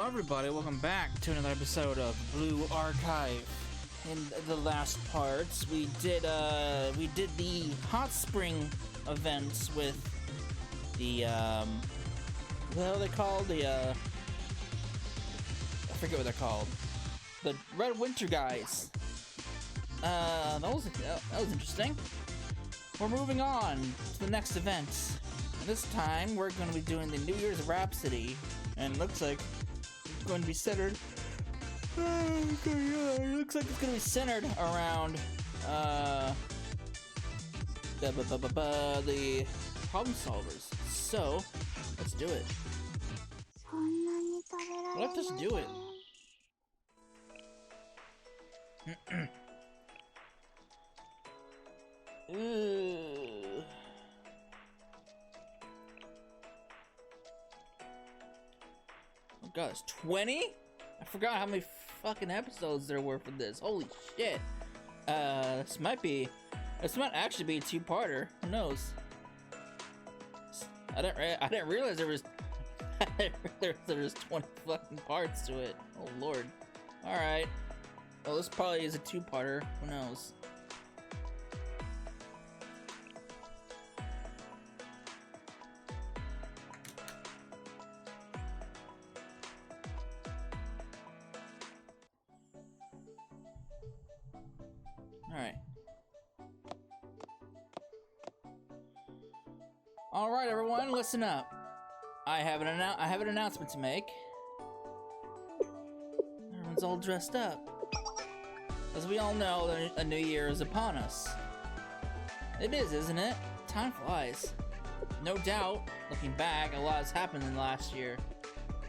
everybody, welcome back to another episode of Blue Archive. In the last parts, we did the hot spring events with the what are they called? I forget what they're called. The Red Winter guys. That was interesting. We're moving on to the next event. This time, we're going to be doing the New Year's Rhapsody, and it looks like it's going to be centered. It looks like it's going to be centered around the problem solvers. So, let's do it. Let's just do it. Oh god, it's 20? I forgot how many fucking episodes there were for this. Holy shit. This might actually be a two-parter. Who knows? I didn't realize there was there was 20 fucking parts to it. Oh lord. Alright. Well, this probably is a two-parter. Who knows? Alright everyone, listen up. I have an announcement to make. Everyone's all dressed up. As we all know, a new year is upon us. It is, isn't it? Time flies. No doubt, looking back, a lot has happened in the last year.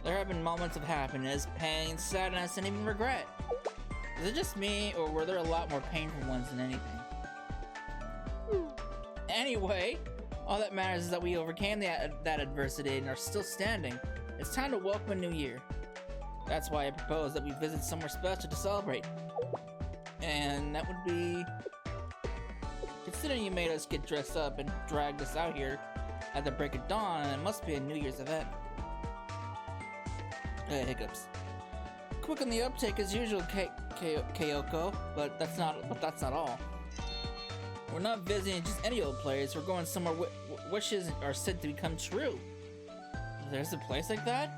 There have been moments of happiness, pain, sadness, and even regret. Is it just me, or were there a lot more painful ones than anything? Anyway, all that matters is that we overcame that adversity and are still standing. It's time to welcome a new year. That's why I propose that we visit somewhere special to celebrate. And that would be... Considering you made us get dressed up and dragged us out here at the break of dawn, it must be a New Year's event. Hiccups. Quick on the uptake as usual, Kyoko, but that's not all. We're not visiting just any old place. We're going somewhere wishes are said to become true. There's a place like that?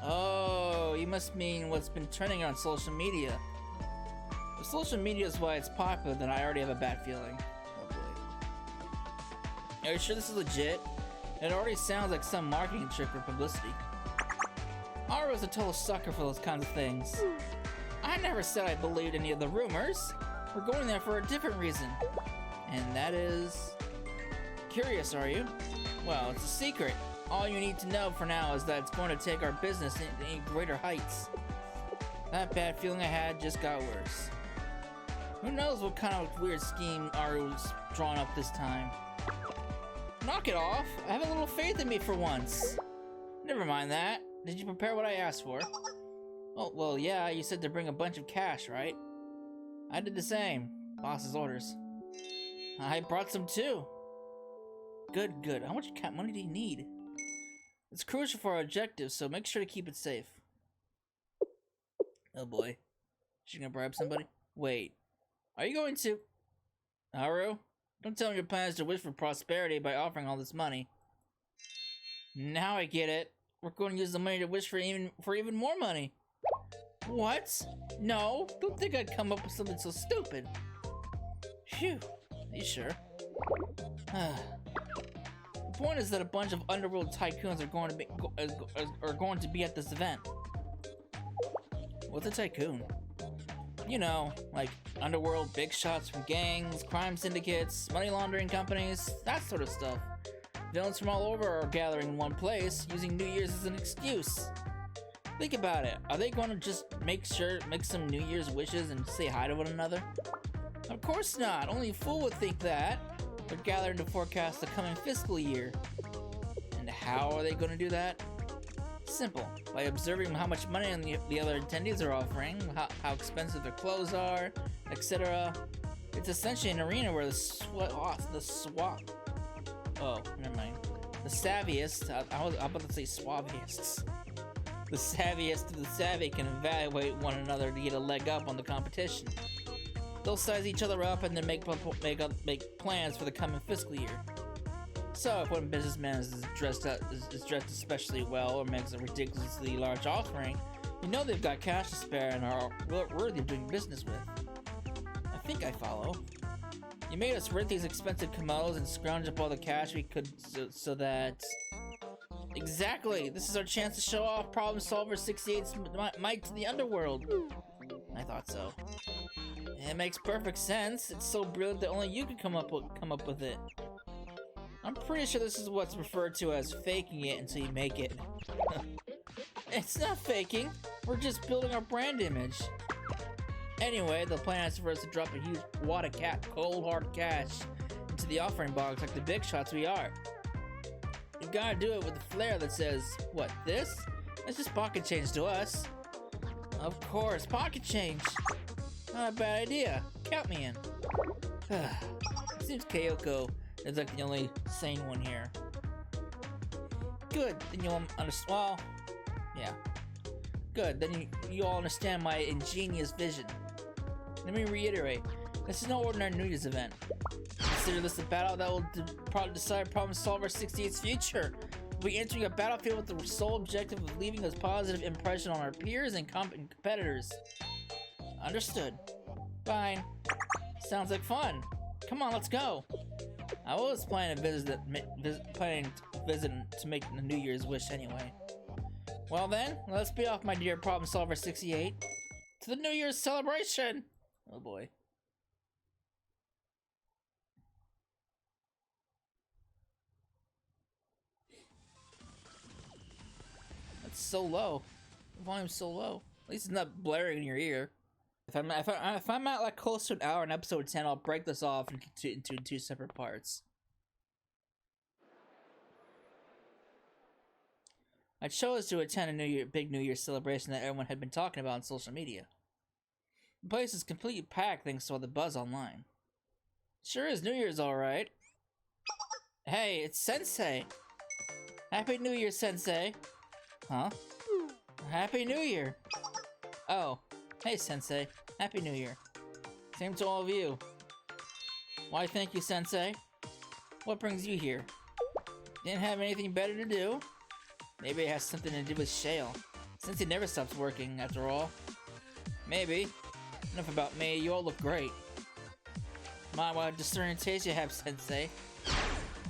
Oh, you must mean what's been trending on social media. If social media is why it's popular, then I already have a bad feeling. Oh boy. Are you sure this is legit? It already sounds like some marketing trick or publicity. Aru's a total sucker for those kinds of things. I never said I believed any of the rumors. We're going there for a different reason. And that is... Curious, are you? Well, it's a secret. All you need to know for now is that it's going to take our business into greater heights. That bad feeling I had just got worse. Who knows what kind of weird scheme Aru's drawn up this time. Knock it off! Have a little faith in me for once. Never mind that. Did you prepare what I asked for? Oh, well, yeah, you said to bring a bunch of cash, right? I did the same. Boss's orders. I brought some too. Good, good. How much money do you need? It's crucial for our objectives, so make sure to keep it safe. Oh boy. Is she gonna bribe somebody? Wait. Are you going to... Haru? Don't tell me your plan is to wish for prosperity by offering all this money. Now I get it. We're going to use the money to wish for even more money. What? No, don't think I'd come up with something so stupid. Phew, are you sure? The point is that a bunch of underworld tycoons are going to be at this event. What's a tycoon? You know, like underworld big shots from gangs, crime syndicates, money laundering companies, that sort of stuff. Villains from all over are gathering in one place, using New Year's as an excuse. Think about it. Are they going to just make some New Year's wishes and say hi to one another? Of course not. Only a fool would think that. They're gathering to forecast the coming fiscal year. And how are they going to do that? Simple. By observing how much money the other attendees are offering, how expensive their clothes are, etc. It's essentially an arena where the savviest, I was about to say suavest, The savviest of the savvy can evaluate one another to get a leg up on the competition. They'll size each other up and then make plans for the coming fiscal year. So, if one businessman is dressed especially well or makes a ridiculously large offering, you know they've got cash to spare and are worthy of doing business with. I think I follow. You made us rent these expensive kimonos and scrounge up all the cash we could so that... Exactly! This is our chance to show off Problem Solver 68's might to the underworld! I thought so. It makes perfect sense. It's so brilliant that only you could come up with it. I'm pretty sure this is what's referred to as faking it until you make it. It's not faking. We're just building our brand image. Anyway, the plan is for us to drop a huge wad of cold hard cash into the offering box like the big shots we are. You gotta do it with a flair that says, what, this? It's just pocket change to us. Of course, pocket change. Not a bad idea. Count me in. It seems Kyoko is like the only sane one here. Good, then you'll understand. Well, yeah. Good, then you all understand my ingenious vision. Let me reiterate, this is no ordinary New Year's event. Consider this a battle that will probably decide Problem Solver 68's future. We'll be entering a battlefield with the sole objective of leaving a positive impression on our peers and competitors. Understood. Fine. Sounds like fun. Come on, let's go. I was planning to visit to make the New Year's wish anyway. Well then, let's be off, my dear Problem Solver 68, to the New Year's celebration. Oh boy. That's so low. The volume's so low. At least it's not blaring in your ear. If I'm at like close to an hour in episode 10, I'll break this off into two separate parts. I chose to attend a big New Year celebration that everyone had been talking about on social media. The place is completely packed thanks to all the buzz online. Sure is New Year's alright. Hey, it's Sensei! Happy New Year, Sensei! Huh? Happy New Year! Oh, hey Sensei. Happy New Year. Same to all of you. Why thank you, Sensei. What brings you here? Didn't have anything better to do? Maybe it has something to do with Shale, since he never stops working, after all. Maybe. Enough about me, you all look great. My, what a discerning taste you have, Sensei.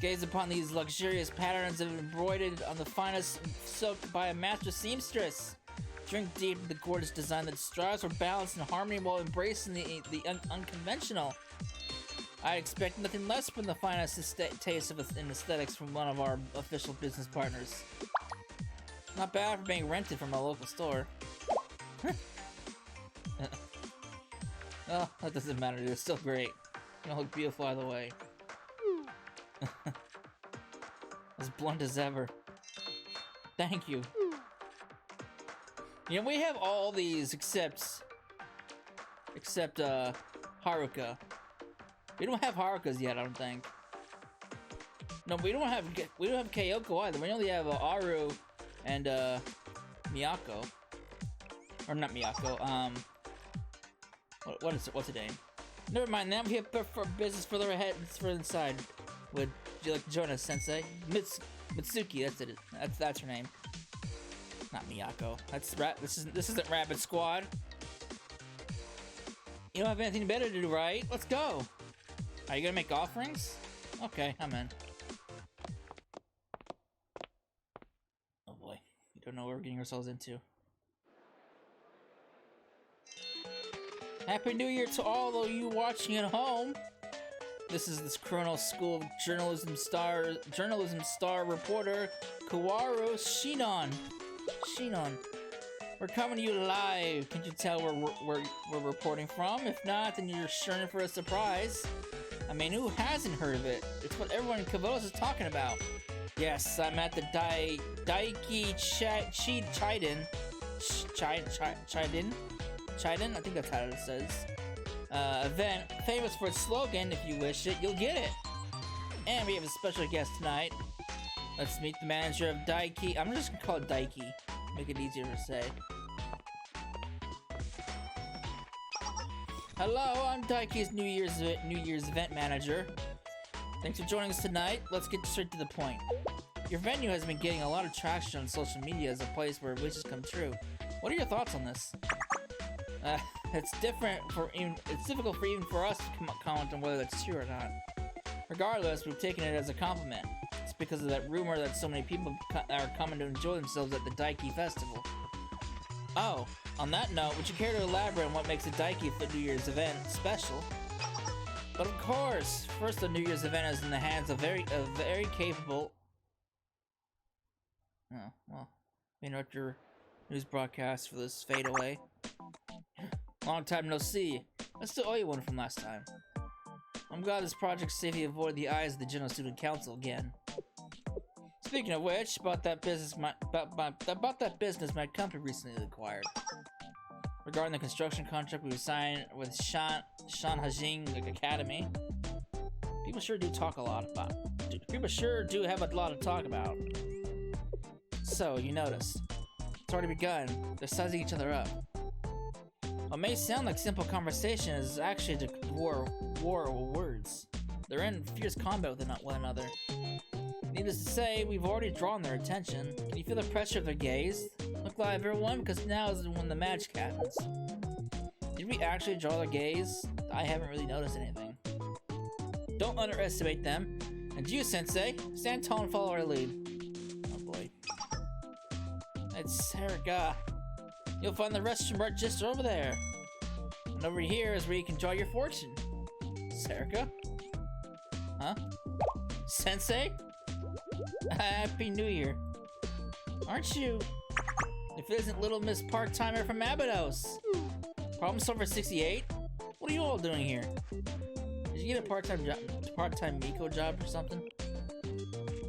Gaze upon these luxurious patterns embroidered on the finest silk by a master seamstress. Drink deep in the gorgeous design that strives for balance and harmony while embracing the unconventional. I expect nothing less from the finest taste in aesthetics from one of our official business partners. Not bad for being rented from a local store. Oh, that doesn't matter, dude. It's still great. You don't look beautiful either way. As blunt as ever. Thank you. You know, we have all these except Haruka. We don't have Harukas yet, I don't think. No, we don't have Kyoko either. We only have Aru and Miyako. Or not Miyako. What's her name? Never mind. Now we have for business further ahead, further inside. Would you like to join us, Sensei? Mitsuki. That's it. That's her name. Not Miyako. This isn't Rabbit Squad. You don't have anything better to do, right? Let's go. Are you gonna make offerings? Okay, I'm in. Oh boy, we don't know what we're getting ourselves into. Happy New Year to all of you watching at home. This is this Chrono School of Journalism star reporter Kawaru Shinon. We're coming to you live. Can't you tell where we're reporting from? If not, then you're sure in for a surprise. I mean, who hasn't heard of it? It's what everyone in Kavolis is talking about. Yes, I'm at the Daiki Chiden, I think that's how it says. Event famous for its slogan, if you wish it, you'll get it. And we have a special guest tonight. Let's meet the manager of Daiki. I'm just gonna call it Daiki. make it easier to say. Hello, I'm Daiki's New Year's event manager. Thanks for joining us tonight. Let's get straight to the point. Your venue has been getting a lot of traction on social media as a place where wishes come true. What are your thoughts on this? It's difficult for even for us to comment on whether that's true or not. Regardless, we've taken it as a compliment. It's because of that rumor that so many people are coming to enjoy themselves at the Daiki Festival. Oh, on that note, would you care to elaborate on what makes a Daiki New Year's event special? But of course, first the New Year's event is in the hands of very capable... Oh, well, interrupt your news broadcast for this fade away. Long time no see. I still owe you one from last time. I'm glad this project safely avoided the eyes of the General Student Council again. Speaking of which, about that business my company recently acquired. Regarding the construction contract we signed with Shan Hajing Academy, people sure do talk a lot about. People sure do have a lot to talk about. So you noticed. It's already begun. They're sizing each other up. What may sound like simple conversation is actually a war of words. They're in fierce combat with one another. Needless to say, we've already drawn their attention. Can you feel the pressure of their gaze? Look live, everyone, because now is when the magic happens. Did we actually draw their gaze? I haven't really noticed anything. Don't underestimate them. And you, Sensei, stand tall and follow our lead. Oh boy. It's Sarika. You'll find the restroom right just over there. And over here is where you can draw your fortune. Sarika? Huh? Sensei? Happy New Year. Aren't you? If it isn't Little Miss Part-Timer from Abydos. Problem Solver 68? What are you all doing here? Did you get a part-time Miko job or something?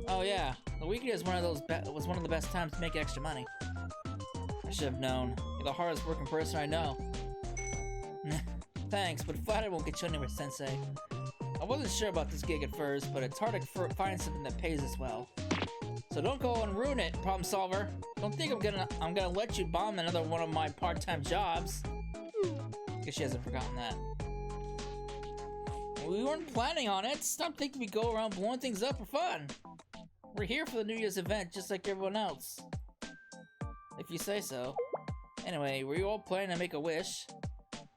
Oh yeah, the weekend is one of the best times to make extra money. I should have known. You're the hardest working person I know. Thanks, but flattery won't get you anywhere, Sensei. I wasn't sure about this gig at first, but it's hard to find something that pays as well. So don't go and ruin it, problem solver. Don't think I'm gonna let you bomb another one of my part-time jobs. Guess she hasn't forgotten that. We weren't planning on it. Stop thinking we go around blowing things up for fun. We're here for the New Year's event, just like everyone else. If you say so. Anyway, were you all planning to make a wish?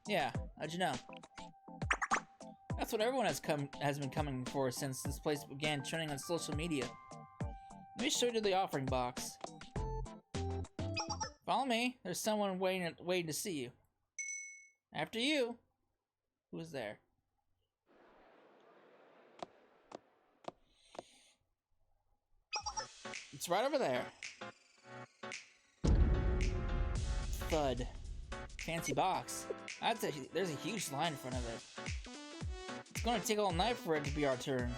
Yeah, how'd you know? That's what everyone has been coming for since this place began trending on social media. Let me show you the offering box. Follow me. There's someone waiting to see you. After you. Who's there? It's right over there. Thud. Fancy box. There's a huge line in front of it. It's gonna take all night for it to be our turn.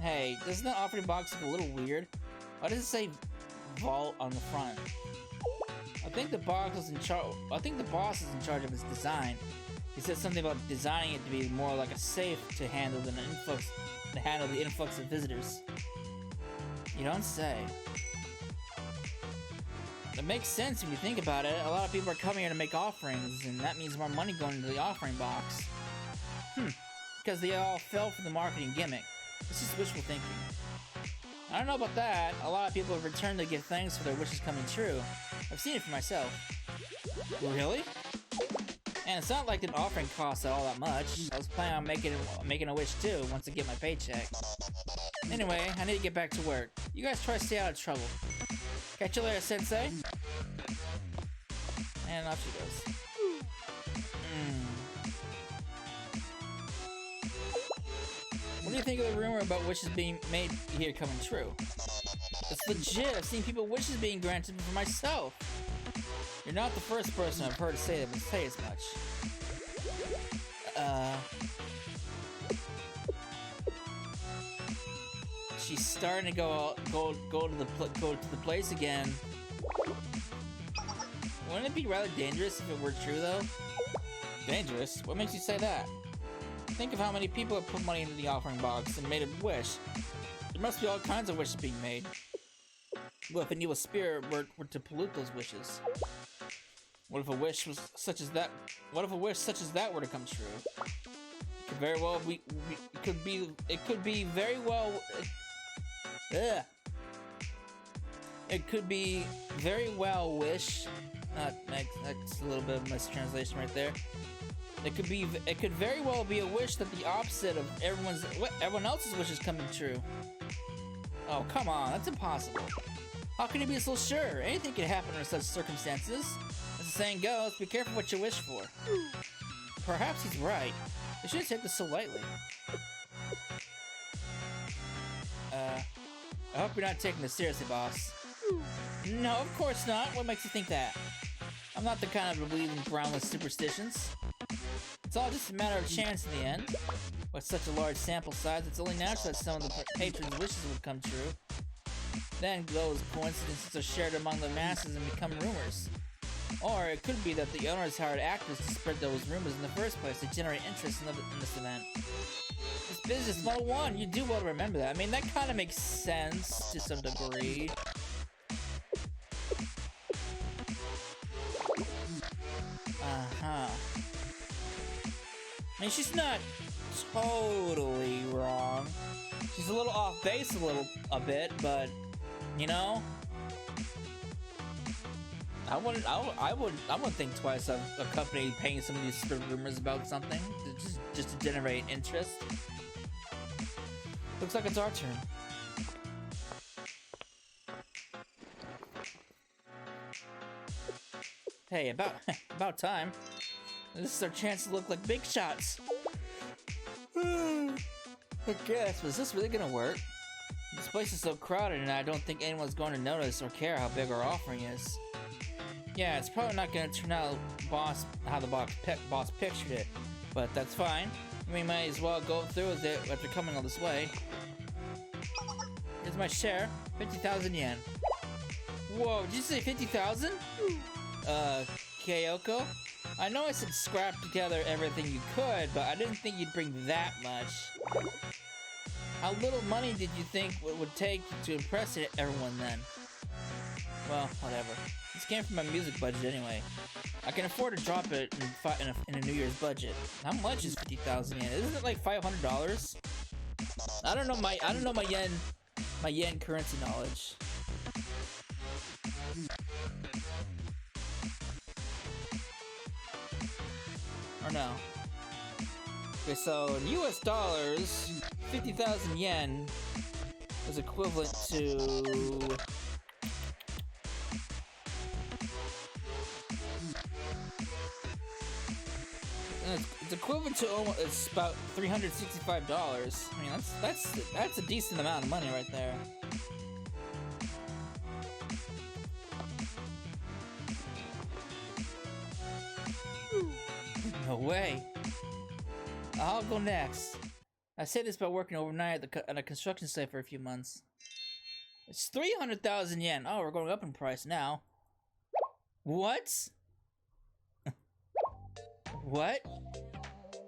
Hey, doesn't that offering box look a little weird? Why does it say vault on the front? I think the boss is in charge of its design. He said something about designing it to be more like a safe to handle than the influx of visitors. You don't say. It makes sense when you think about it. A lot of people are coming here to make offerings, and that means more money going into the offering box. Because they all fell for the marketing gimmick. It's just wishful thinking. I don't know about that. A lot of people have returned to give thanks for their wishes coming true. I've seen it for myself. Really? And it's not like an offering costs all that much. I was planning on making a wish too once I get my paycheck. Anyway, I need to get back to work. You guys try to stay out of trouble. Catch you later, Sensei. And off she goes. What do you think of the rumor about wishes being made here coming true? It's legit. I've seen people wishes being granted for myself. You're not the first person I've heard say as much. She's starting to go to the place again. Wouldn't it be rather dangerous if it were true, though? Dangerous? What makes you say that? Think of how many people have put money into the offering box and made a wish. There must be all kinds of wishes being made. What if an evil spirit were to pollute those wishes? What if a wish was such as that? What if a wish such as that were to come true? It could very well be. It could be very well. Ugh. It could be very well wish. That's a little bit of a mistranslation right there. It could very well be a wish that the opposite of everyone else's wish is coming true. Oh, come on, that's impossible. How can you be so sure? Anything can happen under such circumstances. As the saying goes, be careful what you wish for. Perhaps he's right. You shouldn't take this so lightly. I hope you're not taking this seriously, boss. No, of course not. What makes you think that? I'm not the kind of believe in groundless superstitions. It's all just a matter of chance in the end. With such a large sample size, it's only natural that some of the patrons' wishes would come true. Then those coincidences are shared among the masses and become rumors. Or it could be that the owners hired actors to spread those rumors in the first place to generate interest in this event. It's business 101, you do well to remember that. I mean, that kind of makes sense to some degree. Uh-huh. I mean, she's not totally wrong. She's a little off base a bit, but you know, I wouldn't think twice of a company paying some of these rumors about something just to generate interest. Looks like it's our turn. Hey, about time. This is our chance to look like big shots. I guess, but is this really gonna work? This place is so crowded and I don't think anyone's going to notice or care how big our offering is. Yeah, it's probably not gonna turn out how the boss pictured it, but that's fine. We might as well go through with it after coming all this way. Here's my share, 50,000 yen. Whoa, did you say 50,000? Kyoko? I know I said scrap together everything you could, but I didn't think you'd bring that much. How little money did you think it would take to impress everyone then? Well, whatever. This came from my music budget anyway. I can afford to drop it in a New Year's budget. How much is 50,000 yen? Isn't it like $500? I don't know my yen currency knowledge. Or no. Okay, so in US dollars, 50,000 yen is equivalent to it's equivalent to almost, it's about $365. I mean, that's a decent amount of money right there. No way. I'll go next. I say this by working overnight at a construction site for a few months. It's 300,000 yen. Oh, we're going up in price now. What? What?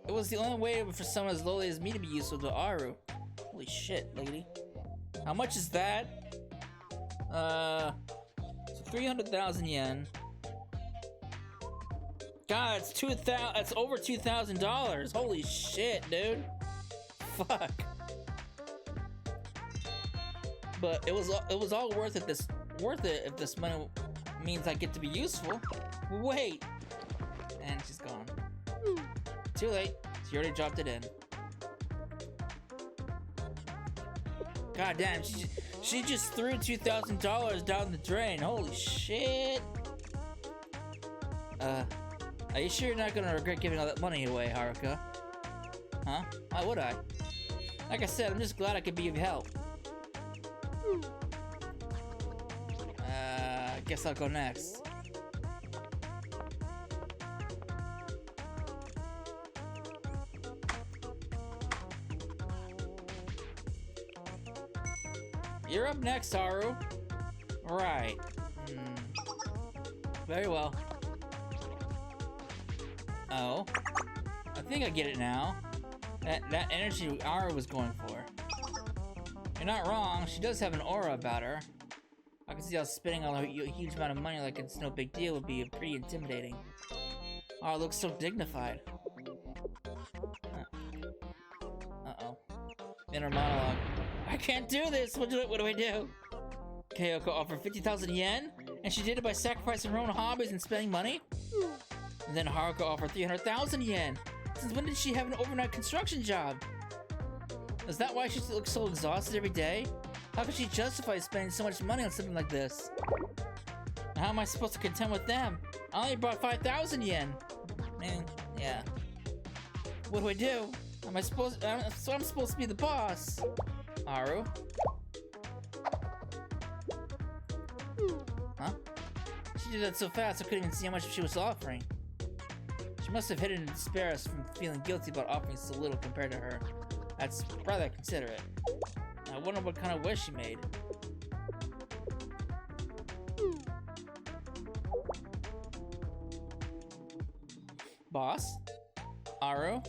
It was the only way for someone as lowly as me to be useful to Aru. Holy shit, lady. How much is that? So 300,000 yen. God, it's over $2,000. Holy shit, dude. Fuck. But it was all worth it. Worth it if this money means I get to be useful. Wait. And she's gone. Too late. She already dropped it in. God damn, she just threw $2,000 down the drain. Holy shit. Are you sure you're not gonna regret giving all that money away, Haruka? Huh? Why would I? Like I said, I'm just glad I could be of help. I guess I'll go next. You're up next, Haru. Right. Very well. Oh. I think I get it now. That energy Aru was going for. You're not wrong, she does have an aura about her. I can see how spending a huge amount of money like it's no big deal would be pretty intimidating. Oh, it looks so dignified. Uh-oh. Inner monologue. I can't do this! What do I do? Kyoko offered 50,000 yen, and she did it by sacrificing her own hobbies and spending money? And then Haruka offered 300,000 yen. Since when did she have an overnight construction job? Is that why she looks so exhausted every day? How could she justify spending so much money on something like this? How am I supposed to contend with them? I only brought 5,000 yen. Man, yeah. What do I do? I'm supposed to be the boss. Aru? Huh? She did that so fast I couldn't even see how much she was offering. She must have hidden in despair from feeling guilty about offering so little compared to her. That's rather considerate. I wonder what kind of wish she made. Boss? Aru?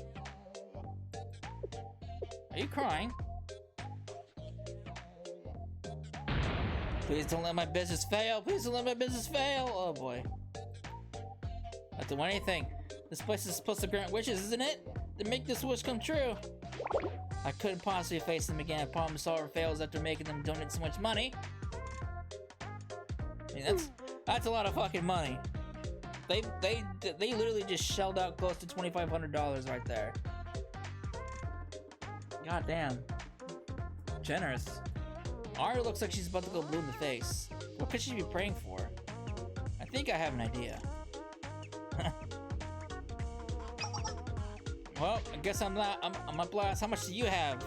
Are you crying? Please don't let my business fail! Please don't let my business fail! Oh boy. Not do anything. This place is supposed to grant wishes, isn't it? To make this wish come true. I couldn't possibly face them again if problem solver fails after making them donate so much money. I mean, that's a lot of fucking money. They literally just shelled out close to $2,500 right there. God damn. Generous. Aru looks like she's about to go blue in the face. What could she be praying for? I think I have an idea. Well, I guess I'm a blast. How much do you have?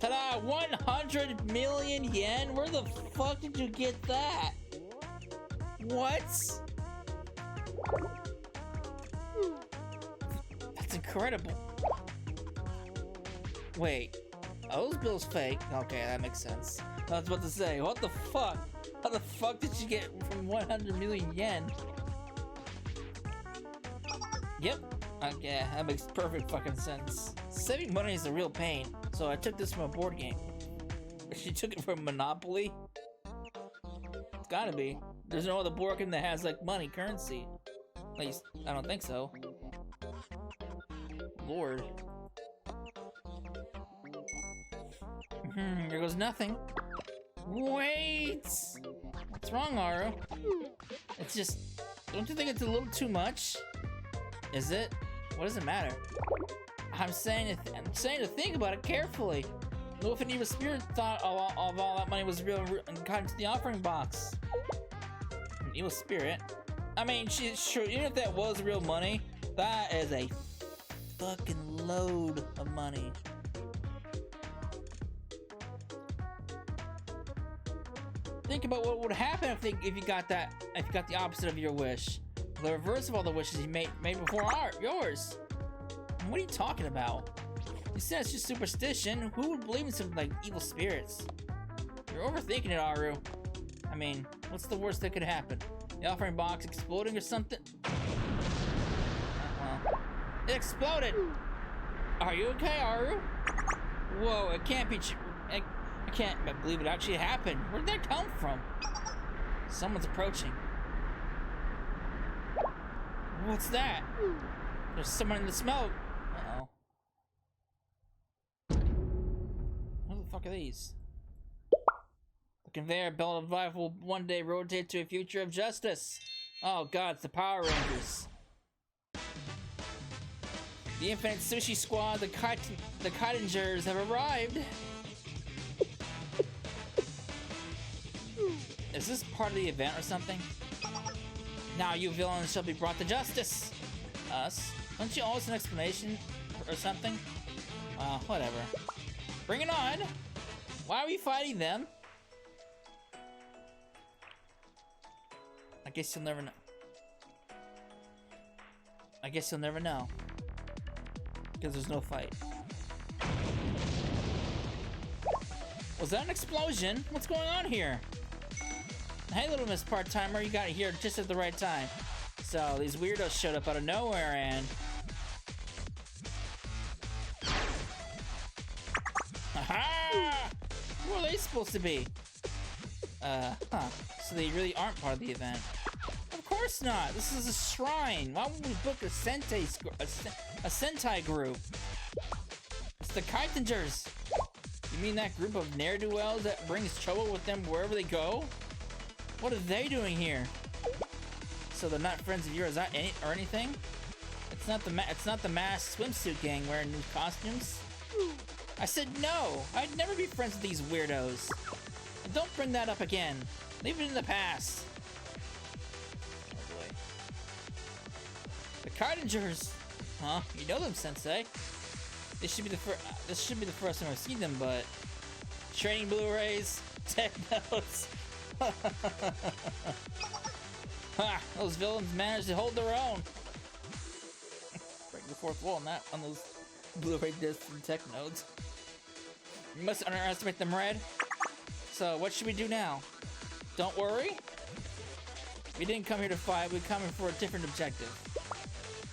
Ta-da! 100 million yen? Where the fuck did you get that? What? That's incredible. Wait, are those bills fake? Okay, that makes sense. I was about to say, what the fuck? How the fuck did you get from 100 million yen? Yep. Okay, that makes perfect fucking sense. Saving money is a real pain, so I took this from a board game. She took it from Monopoly? It's gotta be. There's no other board game that has, like, money, currency. At least, I don't think so. Lord. Here goes nothing. Wait! What's wrong, Aru? It's just... Don't you think it's a little too much? Is it? What does it matter? I'm saying to think about it carefully. What if an evil spirit thought of all that money was real and got into the offering box? An evil spirit? I mean, sure, even if that was real money, that is a fucking load of money. Think about what would happen if you got the opposite of your wish. The reverse of all the wishes you made before yours. What are you talking about? You said it's just superstition. Who would believe in something like evil spirits? You're overthinking it, Aru. I mean, what's the worst that could happen? The offering box exploding or something? It exploded! Are you okay, Aru? Whoa, it can't be true. I can't believe it actually happened. Where did that come from? Someone's approaching. What's that? There's someone in the smoke. Uh-oh. Who the fuck are these? The conveyor belt of life will one day rotate to a future of justice. Oh god, it's the Power Rangers. The Infinite Sushi Squad, the Kaitangers have arrived. Is this part of the event or something? Now you villains shall be brought to justice. Us? Don't you owe us an explanation or something? Whatever. Bring it on! Why are we fighting them? I guess you'll never know. I guess you'll never know. Because there's no fight. Was that an explosion? What's going on here? Hey, little Miss Part-Timer, you got here just at the right time. So, these weirdos showed up out of nowhere and... Aha! Who are they supposed to be? So they really aren't part of the event. Of course not. This is a shrine. Why would we book a Sentai group? It's the Kitingers. You mean that group of ne'er-do-wells that brings trouble with them wherever they go? What are they doing here? So they're not friends of yours or anything? It's not the masked swimsuit gang wearing new costumes. I said no. I'd never be friends with these weirdos. And don't bring that up again. Leave it in the past. Oh boy. The Kitingers. Huh? You know them, Sensei. This should be the first time I've seen them, but training Blu-rays, tech notes. Ha! Those villains managed to hold their own. Break the fourth wall on those Blu-ray discs and tech notes. You must underestimate them, Red. So what should we do now? Don't worry. We didn't come here to fight. We come here for a different objective.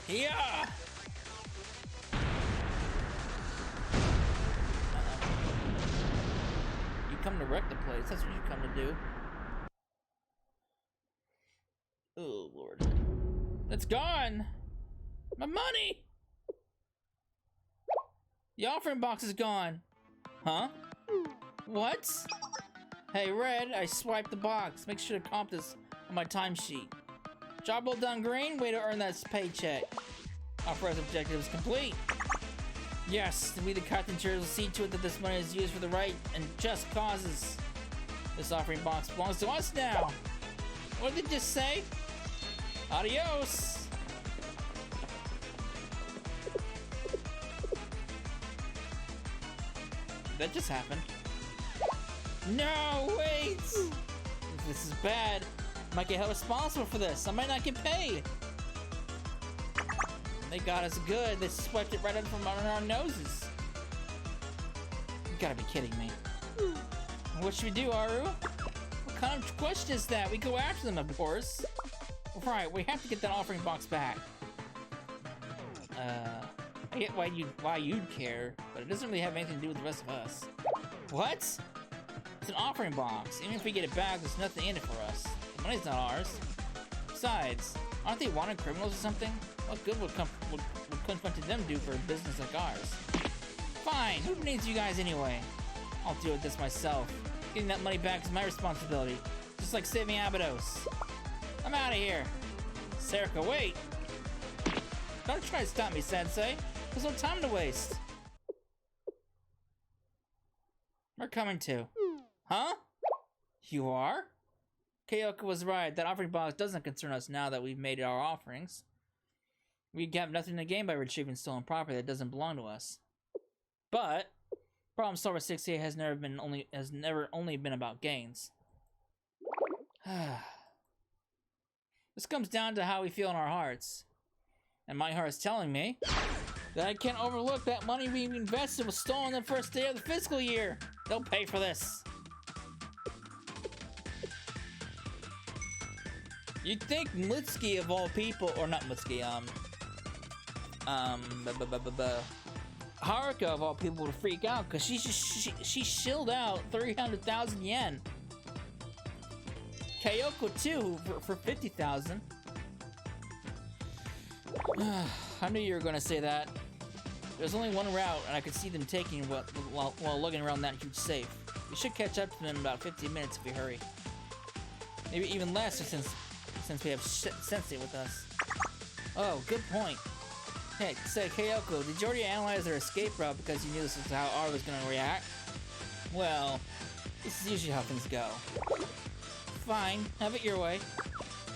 Yeah. You come to wreck the place. That's what you come to do. Oh Lord. It's gone. My money. The offering box is gone. Huh? What? Hey, Red, I swiped the box. Make sure to comp this on my timesheet. Job well done, Green. Way to earn that paycheck. Our first objective is complete. Yes, we the Kitingers will see to it that this money is used for the right and just causes. This offering box belongs to us now. What did they just say? Adios. That just happened. No, wait! This is bad. I might get held responsible for this. I might not get paid. They got us good. They swiped it right up from under our noses. You gotta be kidding me. What should we do, Aru? What kind of question is that? We go after them, of course. Right, we have to get that offering box back. I get why you'd care, but it doesn't really have anything to do with the rest of us. What? It's an offering box. Even if we get it back, there's nothing in it for us. The money's not ours. Besides, aren't they wanted criminals or something? What good would confronting them do for a business like ours? Fine, who needs you guys anyway? I'll deal with this myself. Getting that money back is my responsibility. Just like saving Abydos. I'm out of here. Serica, wait! Don't try to stop me, Sensei. There's no time to waste. We're coming to. Huh? You are? Kyoko was right. That offering box doesn't concern us now that we've made our offerings. We have nothing to gain by retrieving stolen property that doesn't belong to us. But Problem Solver 68 has never only been about gains. This comes down to how we feel in our hearts. And my heart is telling me that I can't overlook that money we invested was stolen the first day of the fiscal year. They'll pay for this. You'd think Mutsuki of all people, or not Mutsuki, Haruka of all people would freak out because she shilled out 300,000 yen. Kyoko too for 50,000. I knew you were gonna say that. There's only one route, and I could see them taking while lugging around that huge safe. We should catch up to them in about 15 minutes if we hurry. Maybe even less since we have Sensei with us. Oh, good point. Hey, say Kyoko, did you already analyze their escape route because you knew this is how R was gonna react? Well, this is usually how things go. Fine, have it your way.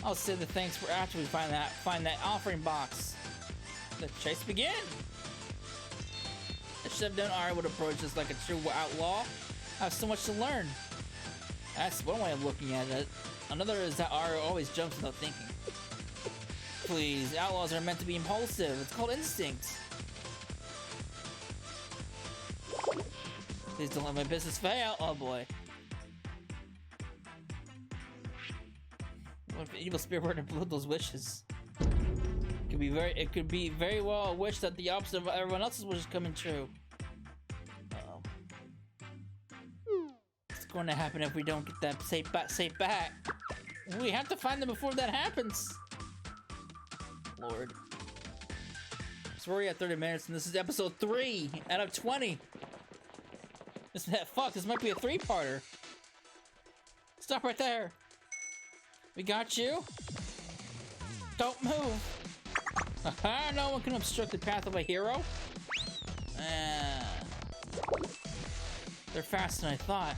I'll say the thanks for after we find that offering box. The chase begin. I should have known Ari would approach us like a true outlaw. I have so much to learn. That's one way of looking at it. Another is that Ari always jumps without thinking. Please, outlaws are meant to be impulsive. It's called instinct. Please don't let my business fail. Oh boy. What if the evil spirit were to blow those wishes? It could be very well a wish that the opposite of everyone else's wish is coming true. Uh-oh. going to happen if we don't get that safe back? We have to find them before that happens. Lord. So we're already at 30 minutes, and this is episode 3 out of 20. This might be a 3-parter. Stop right there. We got you. Don't move. Haha, no one can obstruct the path of a hero. They're faster than I thought.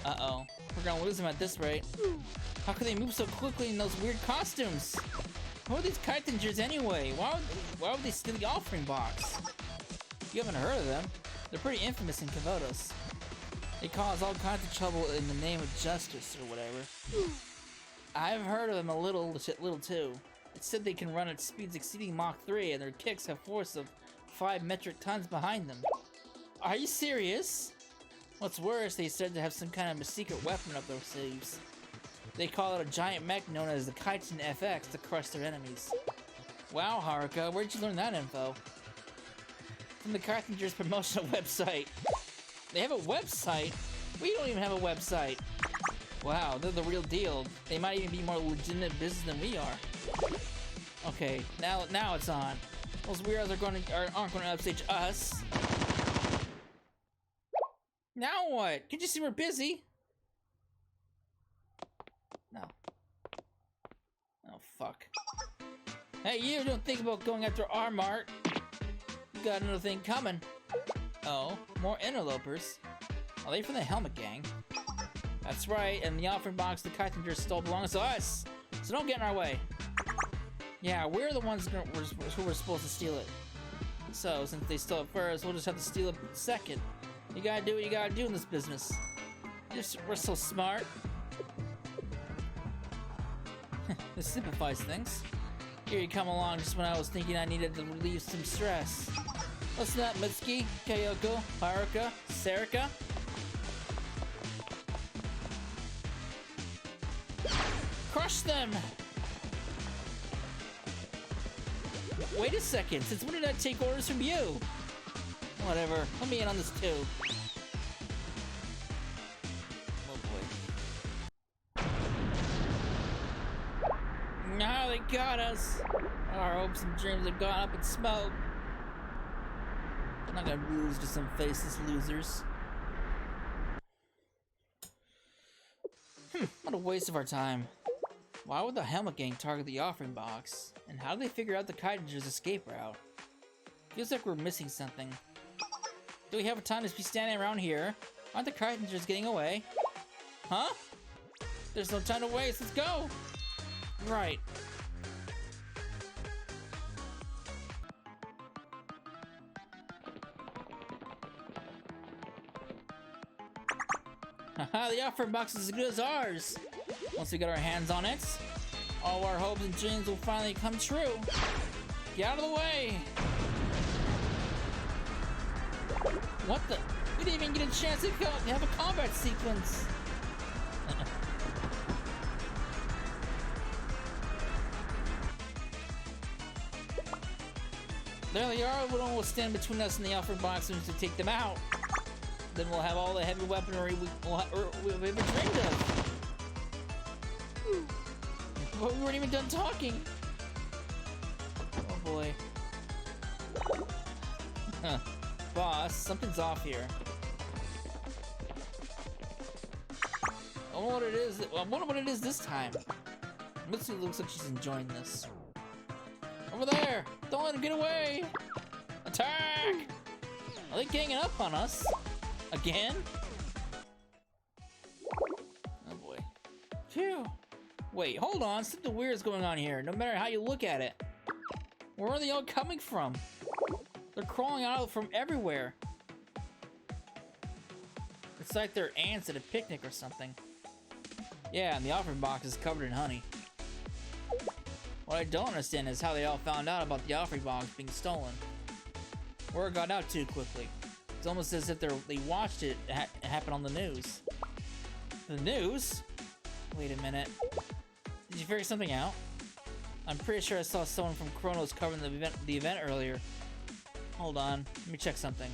Uh-oh. We're gonna lose them at this rate. How could they move so quickly in those weird costumes? Who are these Kitengers anyway? Why would they steal the offering box? You haven't heard of them. They're pretty infamous in Kavotos. They cause all kinds of trouble in the name of justice or whatever. I've heard of them a little too. It said they can run at speeds exceeding Mach 3 and their kicks have force of 5 metric tons behind them. Are you serious? What's worse, they said to have some kind of a secret weapon up their sleeves. They call it a giant mech known as the Kaiten FX to crush their enemies. Wow, Haruka, where'd you learn that info? From the Kitengers promotional website. They have a website? We don't even have a website. Wow, they're the real deal. They might even be more legitimate business than we are. Okay, now it's on. Those weirdos aren't going to upstage us. Now what? Can't you see we're busy? No. Oh, fuck. Hey, you don't think about going after our mark. You got another thing coming. Oh, more interlopers. Are they from the Helmet Gang? That's right, and the offering box the Kitengers stole belongs to us. So don't get in our way. Yeah, we're the ones who were supposed to steal it. So, since they stole it first, we'll just have to steal it second. You gotta do what you gotta do in this business. We're so smart. This simplifies things. Here you come along just when I was thinking I needed to relieve some stress. Listen up, Mitsuki, Kyoko, Haruka, Sarika. Crush them! Wait a second, since when did I take orders from you? Whatever, let me in on this too. Oh boy. Now they got us! Our hopes and dreams have gone up in smoke. I'm not gonna lose to some faceless losers. What a waste of our time. Why would the Helmet Gang target the offering box? And how do they figure out the Kitengers' escape route? Feels like we're missing something. Do we have time to be standing around here? Aren't the Kitengers getting away? Huh? There's no time to waste, let's go! Right. Haha, the offering box is as good as ours! Once we get our hands on it, all our hopes and dreams will finally come true. Get out of the way! What the? We didn't even get a chance to have a combat sequence! There they are, no one will stand between us and the offering box to take them out. Then we'll have all the heavy weaponry we've ever dreamed of. But we weren't even done talking. Oh boy. Huh. Boss, something's off here. I wonder what it is this time. Mitsu looks like she's enjoying this. Over there! Don't let him get away! Attack! Are they ganging up on us? Again? Oh boy. Phew. Wait, hold on. Something weird is going on here, no matter how you look at it. Where are they all coming from? They're crawling out from everywhere. It's like they're ants at a picnic or something. Yeah, and the offering box is covered in honey. What I don't understand is how they all found out about the offering box being stolen. Word got out too quickly. It's almost as if they watched it happen on the news. The news? Wait a minute. Did you figure something out? I'm pretty sure I saw someone from Chronos covering the event earlier. Hold on, let me check something.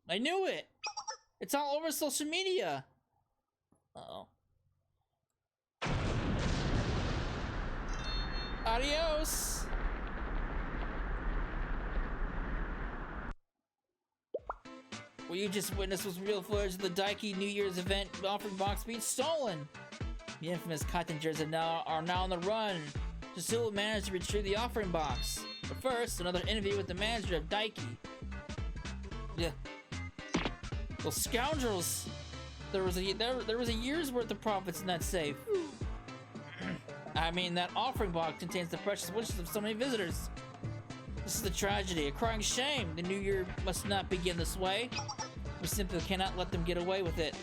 I knew it! It's all over social media! Uh-oh. Adios! What you just witnessed was real footage of the Daiki New Year's event offering box being stolen! The infamous Kaitengers are now on the run. Sasula managed to retrieve the offering box. But first, another interview with the manager of Daiki. Yeah. Those scoundrels! There was a year's worth of profits in that safe. I mean, that offering box contains the precious wishes of so many visitors. This is the tragedy, a crying shame. The new year must not begin this way. We simply cannot let them get away with it.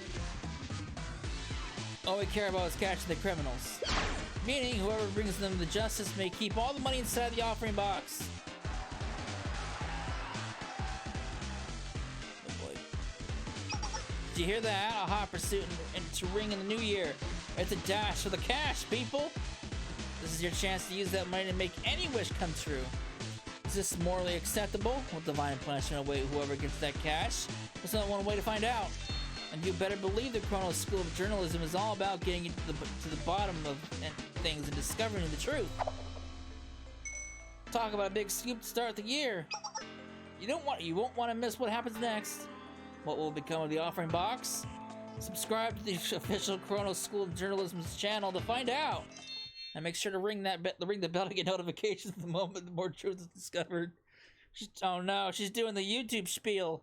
All we care about is catching the criminals. Meaning, whoever brings them to justice may keep all the money inside the offering box. Oh boy. Did you hear that? A hot pursuit to ring in the new year. It's a dash for the cash, people! This is your chance to use that money to make any wish come true. Is this morally acceptable? Will divine punishment await whoever gets that cash? There's only one way to find out. And you better believe the Chronos School of Journalism is all about getting to the bottom of things and discovering the truth. Talk about a big scoop to start the year. You won't want to miss what happens next. What will become of the offering box? Subscribe to the official Chronos School of Journalism's channel to find out. And make sure to ring the bell to get notifications the moment the more truth is discovered. Oh no, she's doing the YouTube spiel.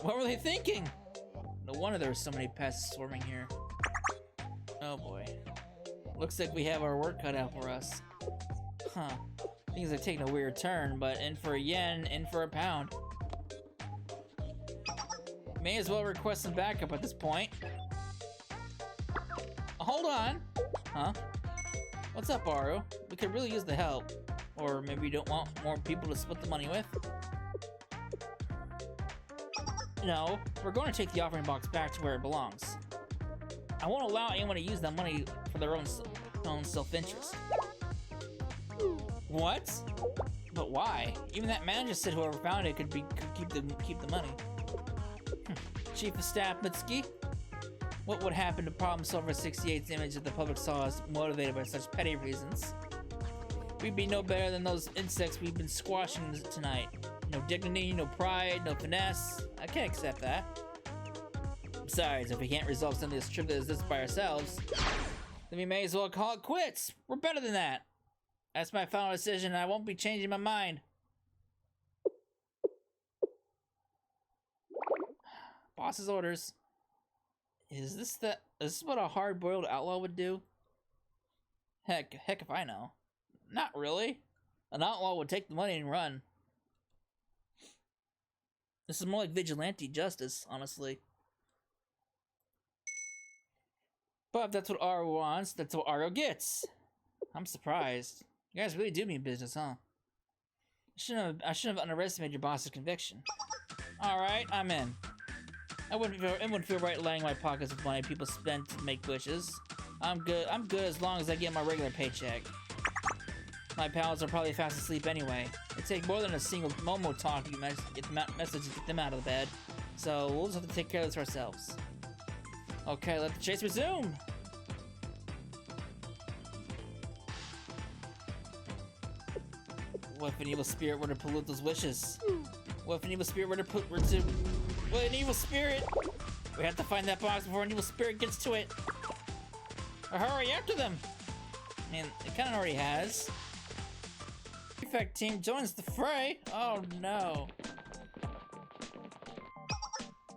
What were they thinking? No wonder there were so many pests swarming here. Oh boy. Looks like we have our work cut out for us. Huh. Things are taking a weird turn, but in for a yen, in for a pound. May as well request some backup at this point. Hold on! Huh? What's up, Aru? We could really use the help. Or maybe you don't want more people to split the money with? No, we're going to take the offering box back to where it belongs. I won't allow anyone to use that money for their own self-interest. What? But why? Even that manager said whoever found it could keep the money. Chief of Staff Mitsuki? What would happen to Problem Solver 68's image if the public saw us motivated by such petty reasons? We'd be no better than those insects we've been squashing tonight. No dignity, no pride, no finesse. I can't accept that. Besides, if we can't resolve something as trivial as this by ourselves, then we may as well call it quits. We're better than that. That's my final decision, and I won't be changing my mind. Boss's orders. Is this what a hard-boiled outlaw would do? Heck if I know. Not really. An outlaw would take the money and run. This is more like vigilante justice, honestly. But if that's what Aru wants, that's what Aru gets. I'm surprised. You guys really do mean business, huh? I shouldn't have underestimated your boss's conviction. Alright, I'm in. It wouldn't feel right lining my pockets with money people spend to make wishes. I'm good as long as I get my regular paycheck. My pals are probably fast asleep anyway. It takes more than a single Momo talk to get the message to get them out of the bed. So we'll just have to take care of this ourselves. Okay, let the chase resume! What if an evil spirit were to pollute those wishes? What if an evil spirit were to What an evil spirit! We have to find that box before an evil spirit gets to it! Or hurry after them! I mean, it kinda already has. Prefect team joins the fray! Oh no!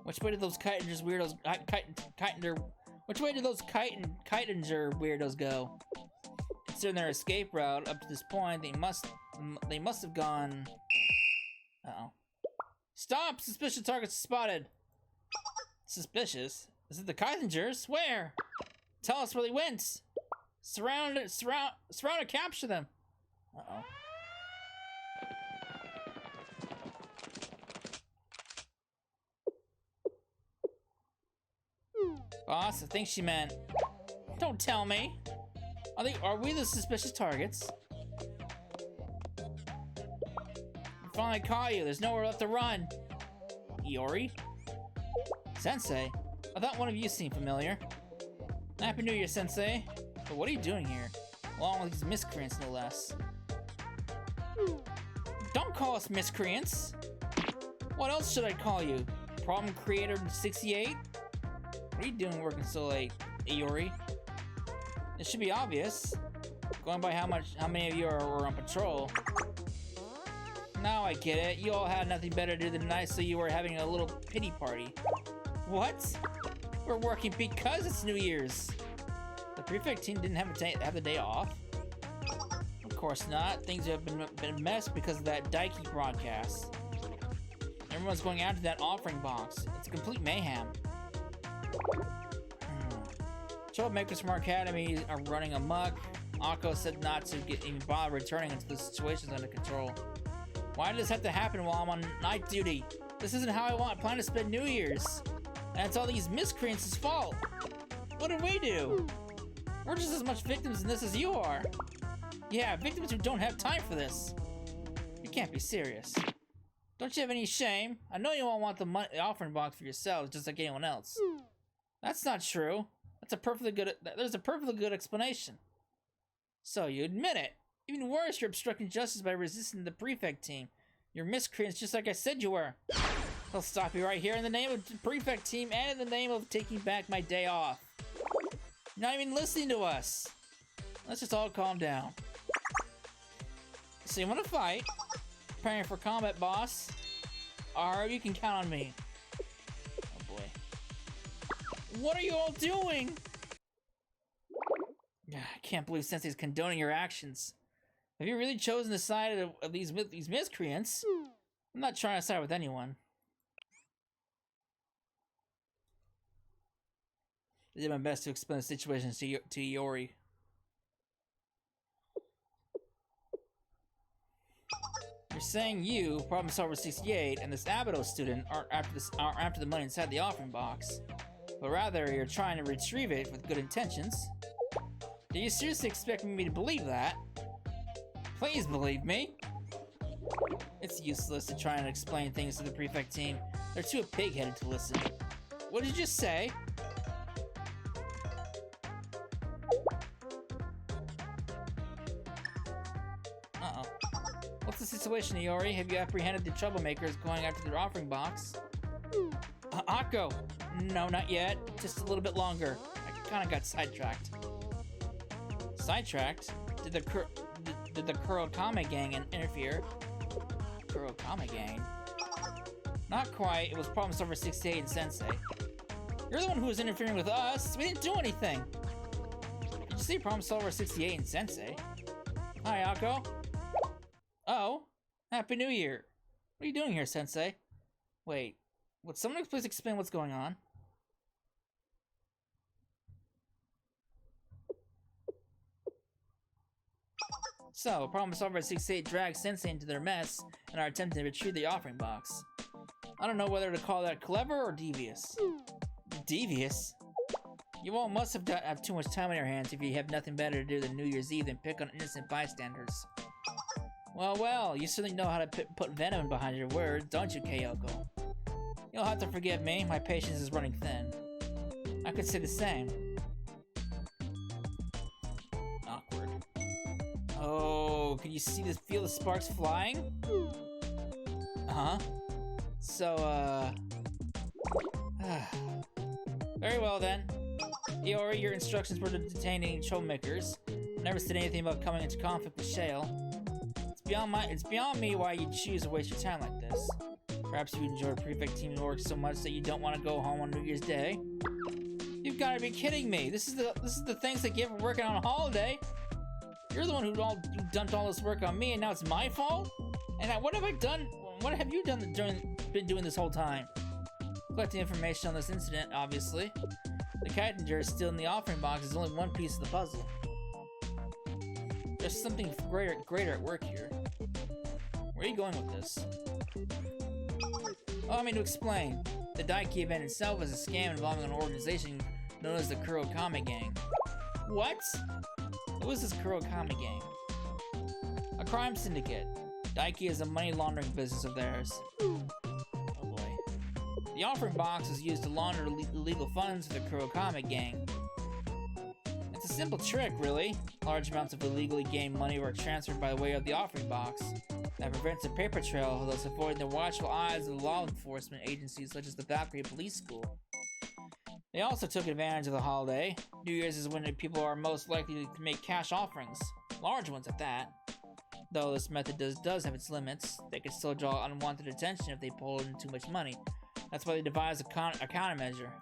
Which way did those Kaitinger weirdos go? Considering their escape route up to this point, they must have gone. Uh-oh. Stop! Suspicious targets spotted. Suspicious? Is it the Kaitingers? Where? Tell us where they went. Surround and capture them. Uh-oh. Boss, I think she meant. Don't tell me. Are we the suspicious targets? Finally caught you. There's nowhere left to run. Iori? Sensei? I thought one of you seemed familiar. Happy New Year, Sensei. But what are you doing here? Along with these miscreants, no less. Don't call us miscreants! What else should I call you? Problem Creator 68? What are you doing working so late, Iori? It should be obvious. Going by how many of you were on patrol. Now I get it. You all had nothing better to do than tonight, so you were having a little pity party. What? We're working because it's New Year's. The prefect team didn't have the day off. Of course not. Things have been a mess because of that Daiki broadcast. Everyone's going after that offering box. It's a complete mayhem. Troublemakers from our academy are running amok. Akko said not to even bother returning until the situation's under control. Why does this have to happen while I'm on night duty? This isn't how I plan to spend New Year's. And it's all these miscreants' fault. What did we do? We're just as much victims in this as you are. Yeah, victims who don't have time for this. You can't be serious. Don't you have any shame? I know you all want the offering box for yourselves, just like anyone else. That's not true. There's a perfectly good explanation. So you admit it. Even worse, you're obstructing justice by resisting the prefect team. You're miscreants just like I said you were. I'll stop you right here in the name of the prefect team and in the name of taking back my day off. You're not even listening to us. Let's just all calm down. So you want to fight? Preparing for combat, boss? Alright, you can count on me. Oh boy. What are you all doing? I can't believe Sensei's condoning your actions. Have you really chosen the side of these miscreants? I'm not trying to side with anyone. I did my best to explain the situation to Iori. You're saying you, Problem Solver 68, and this Abido student are after the money inside the offering box, but rather you're trying to retrieve it with good intentions. Do you seriously expect me to believe that? Please believe me. It's useless to try and explain things to the prefect team. They're too pig-headed to listen. What did you just say? Uh-oh. What's the situation, Iori? Have you apprehended the troublemakers going after their offering box? Akko! No, not yet. Just a little bit longer. I kinda got sidetracked. Sidetracked? Did the Kurokame gang interfere? Kurokame gang? Not quite. It was Problem Solver 68 and Sensei. You're the one who was interfering with us. We didn't do anything. Did you see Problem Solver 68 and Sensei? Hi, Akko. Oh, Happy New Year. What are you doing here, Sensei? Wait, would someone please explain what's going on? So, Problem Solver 68 dragged Sensei into their mess and are attempting to retrieve the offering box. I don't know whether to call that clever or devious. Devious? You all must have too much time on your hands if you have nothing better to do than New Year's Eve than pick on innocent bystanders. Well, you certainly know how to put venom behind your words, don't you, Kyoko? You'll have to forgive me, my patience is running thin. I could say the same. Awkward. Oh, can you feel the sparks flying? Uh-huh. So, very well then. Iori, your instructions were to detain any troublemakers. Never said anything about coming into conflict with Shale. It's beyond me why you'd choose to waste your time like this. Perhaps you enjoy prefect team work so much that you don't want to go home on New Year's Day. You've got to be kidding me! This is the thanks I get for working on a holiday. You're the one who dumped all this work on me, and now it's my fault. And what have I done? What have you been doing this whole time? Collecting information on this incident, obviously. The Kitenger is still in the offering box is only one piece of the puzzle. There's something greater at work here. Where are you going with this? Oh, I mean to explain. The Daiki event itself is a scam involving an organization known as the Kurokame gang. What? Who is this Kurokame gang? A crime syndicate. Daiki is a money laundering business of theirs. Oh boy. The offering box is used to launder illegal funds for the Kurokami gang. It's a simple trick, really. Large amounts of illegally gained money were transferred by way of the offering box. That prevents a paper trail, thus avoiding the watchful eyes of the law enforcement agencies such as the Valkyrie Police School. They also took advantage of the holiday. New Year's is when people are most likely to make cash offerings. Large ones at that. Though this method does have its limits, they can still draw unwanted attention if they pull in too much money. That's why they devised a countermeasure.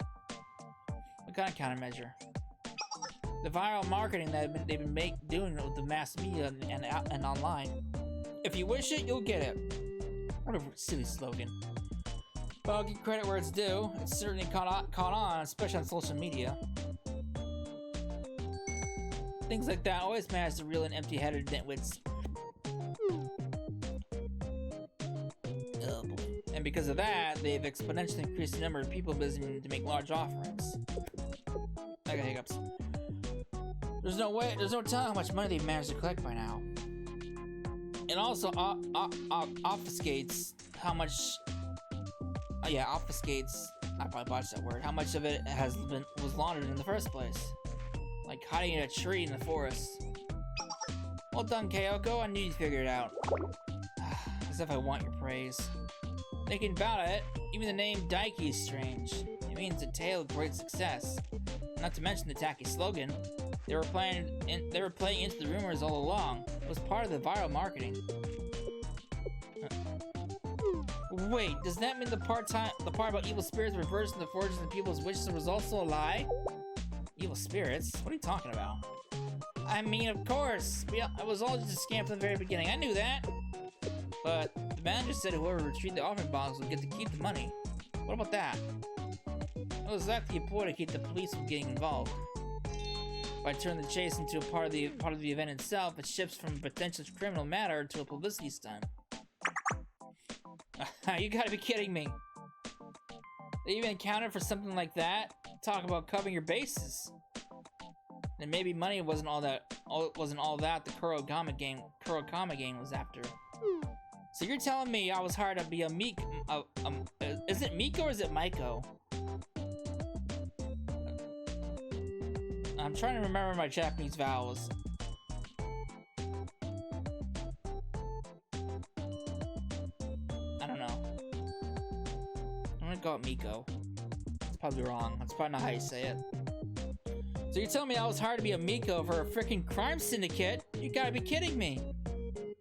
What kind of countermeasure? The viral marketing that they've been doing with the mass media and online. If you wish it, you'll get it. What a silly slogan. But I'll give credit where it's due. It's certainly caught on, especially on social media. Things like that always manage to reel in empty-headed nitwits. Oh boy. And because of that, they've exponentially increased the number of people busy to make large offerings. I got hiccups. There's no telling how much money they've managed to collect by now. It also obfuscates how much. Oh yeah, obfuscates. I probably botched that word. How much of it was laundered in the first place? Like hiding in a tree in the forest. Well done, Kyoko. I knew you'd figure it out. As if I want your praise. Thinking about it, even the name Daiki is strange. It means a tale of great success. Not to mention the tacky slogan. They were playing into the rumors all along. It was part of the viral marketing. Wait, does that mean the part about evil spirits reversing the fortunes of people's wishes was also a lie? Evil spirits? What are you talking about? I mean, of course. It was all just a scam from the very beginning. I knew that. But the manager said whoever retrieved the offering box would get to keep the money. What about that? It was exactly a ploy to keep the police from getting involved. By turning the chase into a part of the event itself, it shifts from a potential criminal matter to a publicity stunt. You gotta be kidding me. They even accounted for something like that? Talk about covering your bases. And maybe money wasn't all that the Kurokami gang was after. So you're telling me I was hired to be a is it Miko or is it Maiko? I'm trying to remember my Japanese vowels. I don't know. I'm gonna go with Miko. That's probably wrong. That's probably not how you say it. So you're telling me I was hired to be a Miko for a freaking crime syndicate? You gotta be kidding me.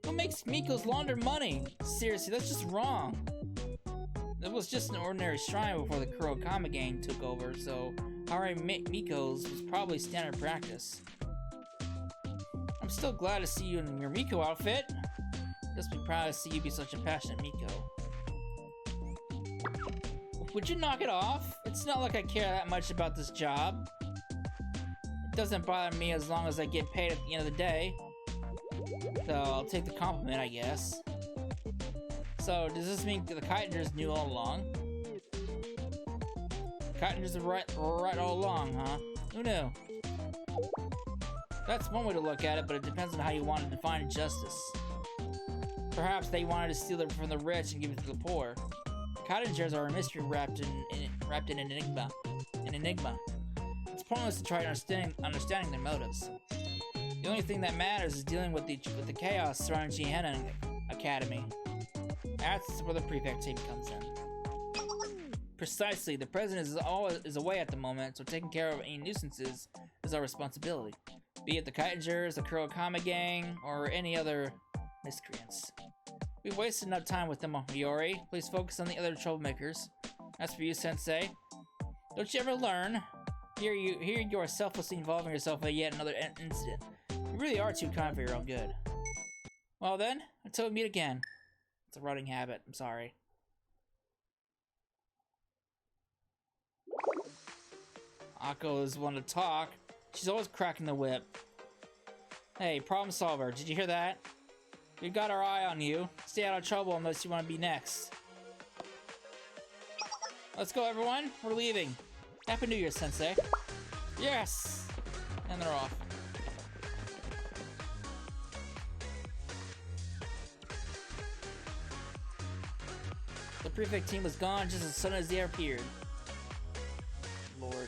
What makes Mikos launder money? Seriously, that's just wrong. It was just an ordinary shrine before the Kurokami gang took over, so hiring Mikos was probably standard practice. I'm still glad to see you in your Miko outfit. Just be proud to see you be such a passionate Miko. Would you knock it off? It's not like I care that much about this job. It doesn't bother me as long as I get paid at the end of the day. So I'll take the compliment, I guess. So does this mean the Kitengers knew all along? Kitengers were right all along, huh? Who knew? That's one way to look at it, but it depends on how you want to define justice. Perhaps they wanted to steal it from the rich and give it to the poor. Kitengers are a mystery wrapped in an enigma. It's pointless to try understanding their motives. The only thing that matters is dealing with the chaos surrounding Jihenna Academy. That's where the prefect team comes in. Precisely, the president is away at the moment, so taking care of any nuisances is our responsibility. Be it the Kitengers, the Kurokami gang, or any other miscreants. We've wasted enough time with them, Miori. Please focus on the other troublemakers. As for you, Sensei, don't you ever learn? Here you are selflessly involving yourself in yet another incident. You really are too kind for your own good. Well then, until we meet again. It's a rotting habit, I'm sorry. Akko is one to talk. She's always cracking the whip. Hey, problem solver, did you hear that? We've got our eye on you. Stay out of trouble unless you want to be next. Let's go, everyone. We're leaving. Happy New Year, Sensei. Yes! And they're off. The prefect team was gone just as soon as they appeared. Lord.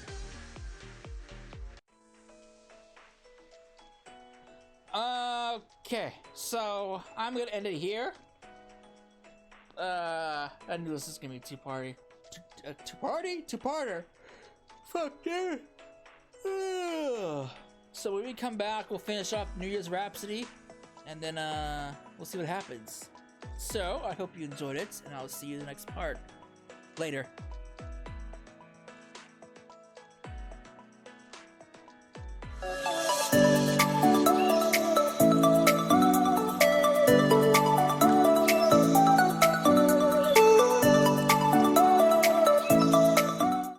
Okay, so I'm gonna end it here. I knew this was gonna be a two-party. Two-parter? Fuck yeah. So when we come back, we'll finish off New Year's Rhapsody, and then we'll see what happens. So I hope you enjoyed it, and I'll see you in the next part. Later.